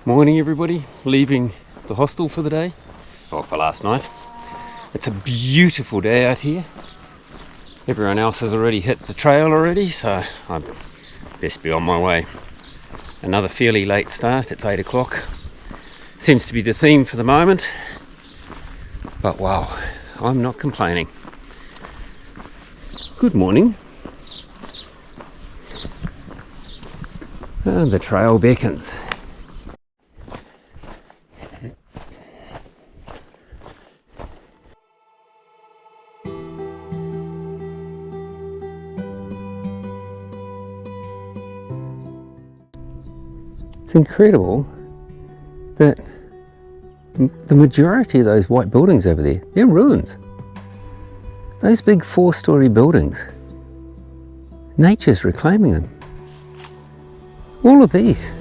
Morning everybody, leaving the hostel for the day, or for last night. It's a beautiful day out here. Everyone else has already hit the trail already, so I best be on my way. Another fairly late start, it's 8 o'clock. Seems to be the theme for the moment, but wow, I'm not complaining. Good morning. And the trail beckons. It's incredible that the majority of those white buildings over there, they're ruins. Those big 4-story buildings, nature's reclaiming them. All of these.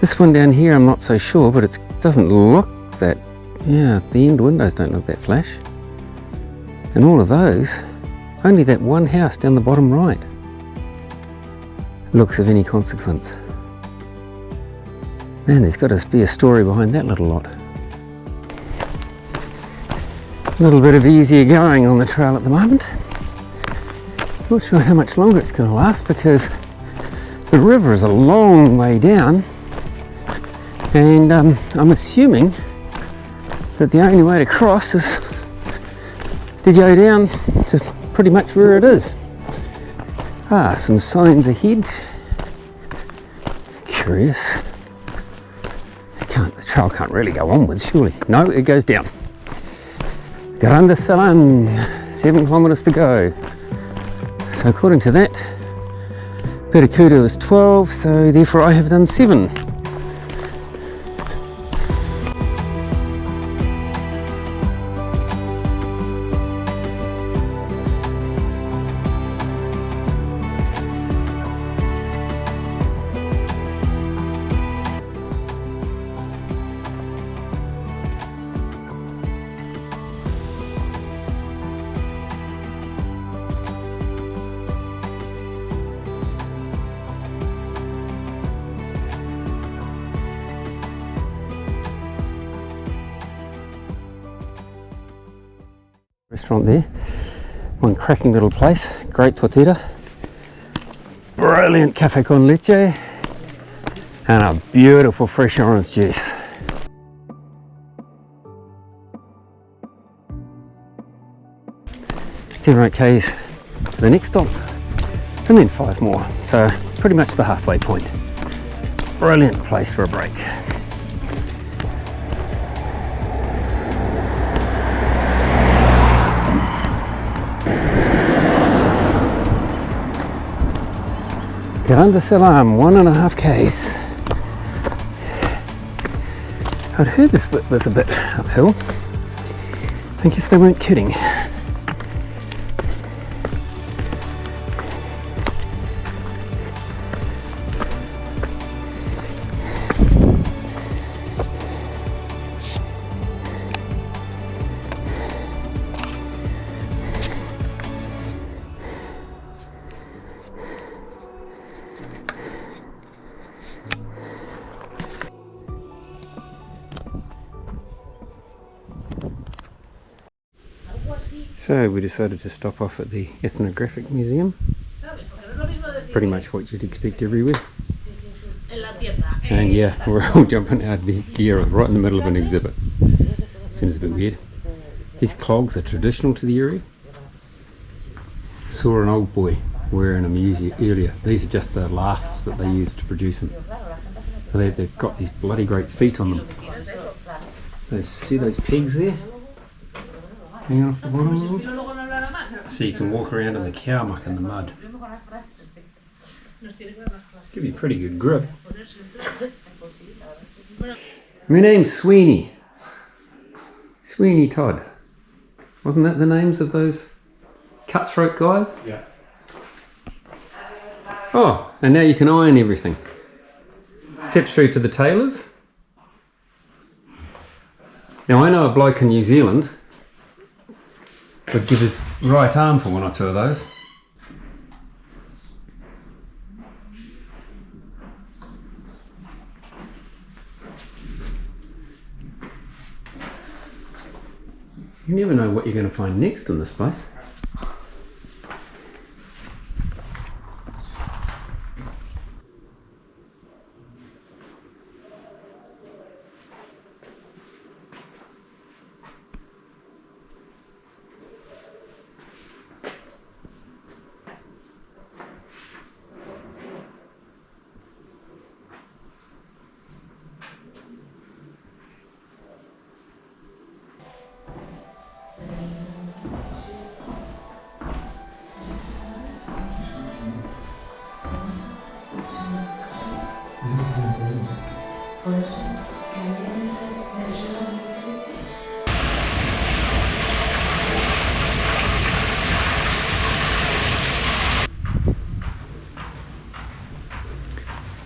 This one down here I'm not so sure, but it doesn't look that, the end windows don't look that flash. And all of those, only that one house down the bottom right looks of any consequence. Man, there's got to be a story behind that little lot. A little bit of easier going on the trail at the moment. Not sure how much longer it's going to last because the river is a long way down, and I'm assuming that the only way to cross is to go down to pretty much where it is. Some signs ahead. Curious. The trail can't really go onwards, surely. No, it goes down. Grandas, 7 kilometers to go. So according to that, Perikuda is 12, so therefore I have done 7. Restaurant there, one cracking little place, great tortilla, brilliant cafe con leche, and a beautiful fresh orange juice. Seven 8 k's to the next stop, and then 5 more, so pretty much the halfway point. Brilliant place for a break. Grandas, 1.5 k's. I'd heard this bit was a bit uphill. I guess they weren't kidding. So we decided to stop off at the Ethnograpic Museum. Pretty much what you'd expect everywhere. And yeah, we're all jumping out of gear right in the middle of an exhibit. Seems a bit weird. These clogs are traditional to the area. Saw an old boy wearing them earlier. These are just the laths that they use to produce them. They've got these bloody great feet on them. See those pegs there? Hanging off the bottom of them? So you can walk around in the cow muck in the mud. Give you a pretty good grip. My name's Sweeney. Sweeney Todd. Wasn't that the names of those cutthroat guys? Yeah. Oh, and now you can iron everything. Step through to the tailors. Now I know a bloke in New Zealand would give his right arm for 1 or 2 of those. You never know what you're going to find next in this place.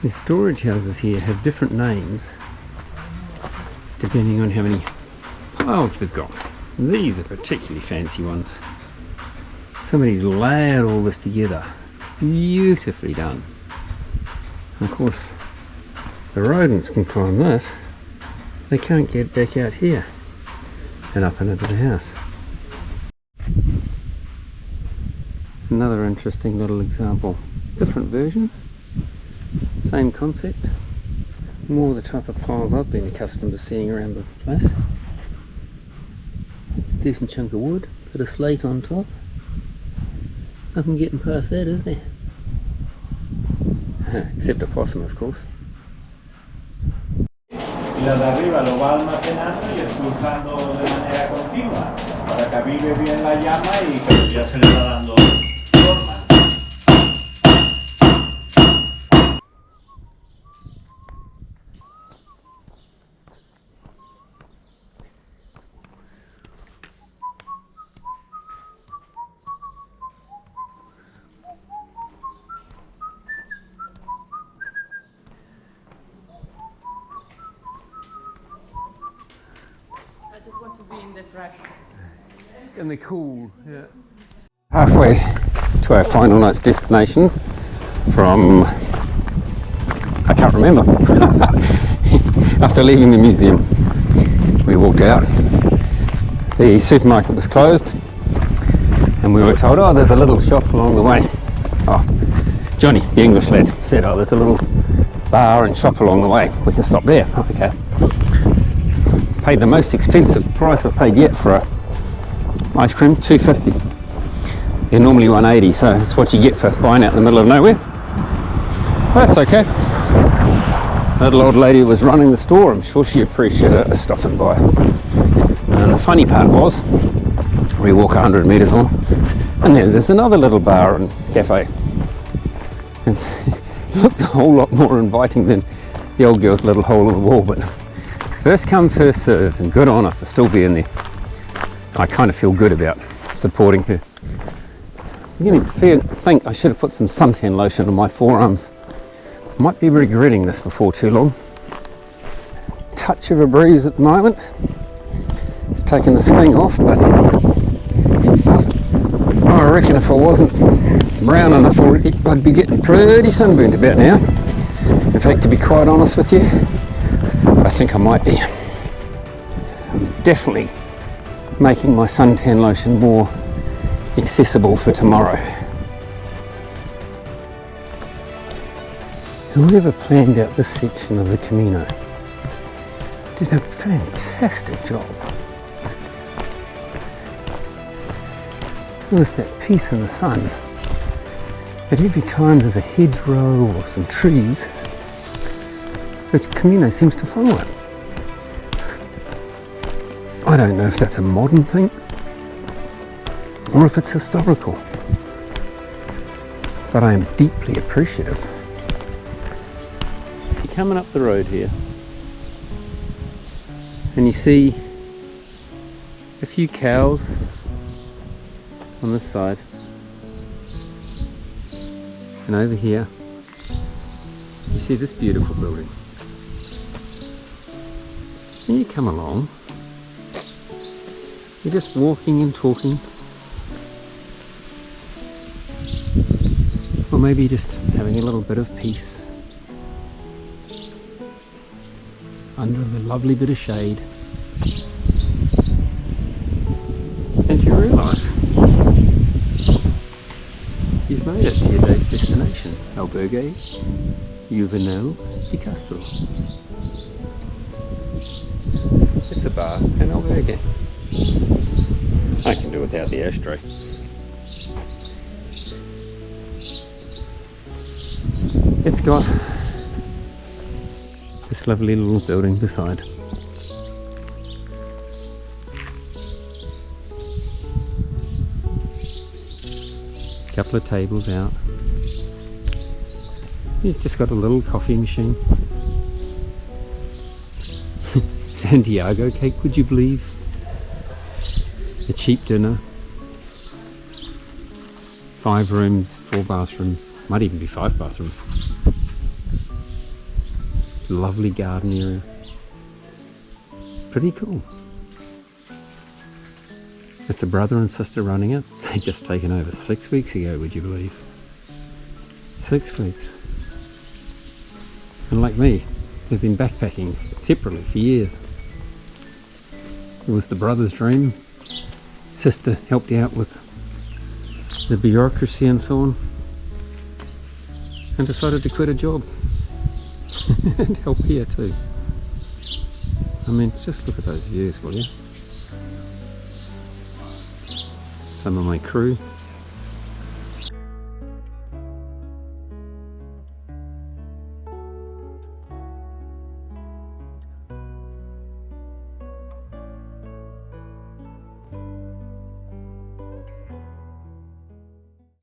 The storage houses here have different names depending on how many piles they've got. These are particularly fancy ones. Somebody's layered all this together. Beautifully done. And of course, the rodents can climb this. They can't get back out here and up and into the house. Another interesting little example. Different version. Same concept, more the type of piles I've been accustomed to seeing around the place. Decent chunk of wood, bit of slate on top. Nothing getting past that, is there? Except a possum, of course. Y la de arriba lo va almacenando y expulsando de manera continua para que avive bien la llama y que ya se le va dando forma. I just want to be in the fresh. In the cool, yeah. Halfway to our final night's destination from, I can't remember. After leaving the museum, we walked out. The supermarket was closed and we were told, oh, there's a little shop along the way. Oh, Johnny, the English lad, said, oh, there's a little bar and shop along the way. We can stop there. Okay. Paid the most expensive price I've paid yet for a ice cream, $2.50. They're normally $1.80, so that's what you get for buying out in the middle of nowhere. Well, that's okay. The little old lady who was running the store, I'm sure she appreciated us stopping by. And the funny part was, we walk 100 metres on, and then there's another little bar and cafe. And it looked a whole lot more inviting than the old girl's little hole in the wall, but first come, first served, and good on her for still being there. I kind of feel good about supporting her. I'm beginning to think I should have put some suntan lotion on my forearms. Might be regretting this before too long. Touch of a breeze at the moment. It's taken the sting off, but I reckon if I wasn't brown enough already, I'd be getting pretty sunburnt about now. In fact, to be quite honest with you, I think I might be. I'm definitely making my suntan lotion more accessible for tomorrow. Whoever planned out this section of the Camino did a fantastic job. There was that peace in the sun, but every time there's a hedgerow or some trees, the Camino seems to follow it. I don't know if that's a modern thing or if it's historical, but I am deeply appreciative. You're coming up the road here and you see a few cows on this side, and over here you see this beautiful building. And you come along, you're just walking and talking, or maybe just having a little bit of peace under a lovely bit of shade. Albergue Juvenil de Castro. It's a bar and albergue. I can do without the ashtray. It's got this lovely little building beside. Couple of tables out. He's just got a little coffee machine. Santiago cake, would you believe? A cheap dinner. 5 rooms, 4 bathrooms. Might even be 5 bathrooms. Lovely garden area. It's pretty cool. It's a brother and sister running it. They just taken over 6 weeks ago, would you believe? 6 weeks. And like me, they've been backpacking separately for years. It was the brother's dream. Sister helped out with the bureaucracy and so on. And decided to quit a job. And help here too. I mean, just look at those views, will you? Some of my crew